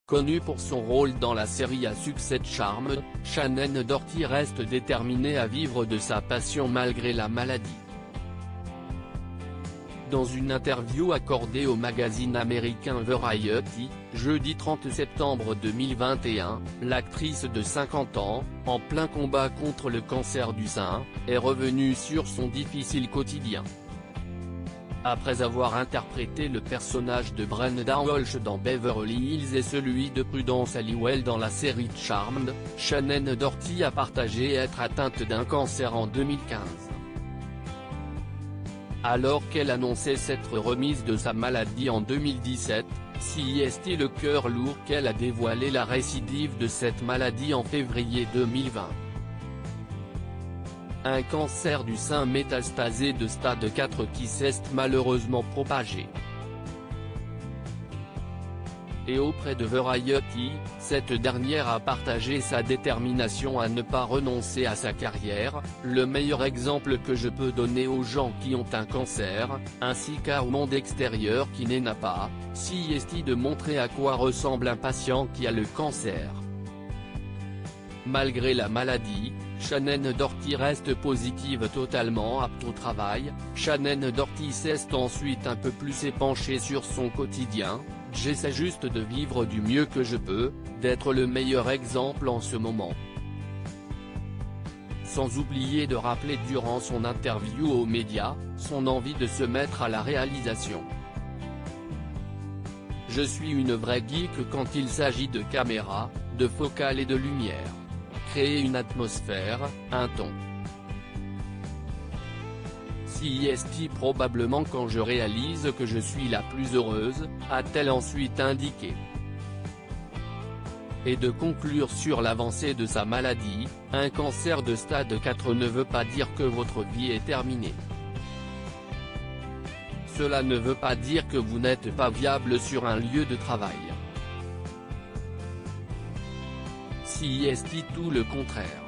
Connue pour son rôle dans la série à succès Charmed, Shannen Doherty reste déterminée à vivre de sa passion malgré la maladie. Dans une interview accordée au magazine américain Variety, jeudi 30 septembre 2021, l'actrice de 50 ans, en plein combat contre le cancer du sein, est revenue sur son difficile quotidien. Après avoir interprété le personnage de Brenda Walsh dans Beverly Hills et celui de Prudence Halliwell dans la série Charmed, Shannen Doherty a partagé être atteinte d'un cancer en 2015. Alors qu'elle annonçait s'être remise de sa maladie en 2017, c'est le cœur lourd qu'elle a dévoilé la récidive de cette maladie en février 2020. Un cancer du sein métastasé de stade 4 qui s'est malheureusement propagé. Et auprès de Variety, cette dernière a partagé sa détermination à ne pas renoncer à sa carrière, le meilleur exemple que je peux donner aux gens qui ont un cancer, ainsi qu'au monde extérieur qui n'en a pas, c'est de montrer à quoi ressemble un patient qui a le cancer. Malgré la maladie, Shannen Doherty reste positive, totalement apte au travail. Shannen Doherty s'est ensuite un peu plus épanchée sur son quotidien. J'essaie juste de vivre du mieux que je peux, d'être le meilleur exemple en ce moment. Sans oublier de rappeler durant son interview aux médias, son envie de se mettre à la réalisation. Je suis une vraie geek quand il s'agit de caméra, de focale et de lumière. Créer une atmosphère, un ton. C'est probablement quand je réalise que je suis la plus heureuse, a-t-elle ensuite indiqué. Et de conclure sur l'avancée de sa maladie, un cancer de stade 4 ne veut pas dire que votre vie est terminée. Cela ne veut pas dire que vous n'êtes pas viable sur un lieu de travail. C'est tout le contraire.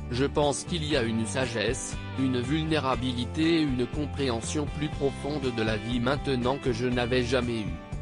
Je pense qu'il y a une sagesse, une vulnérabilité et une compréhension plus profonde de la vie maintenant que je n'avais jamais eue.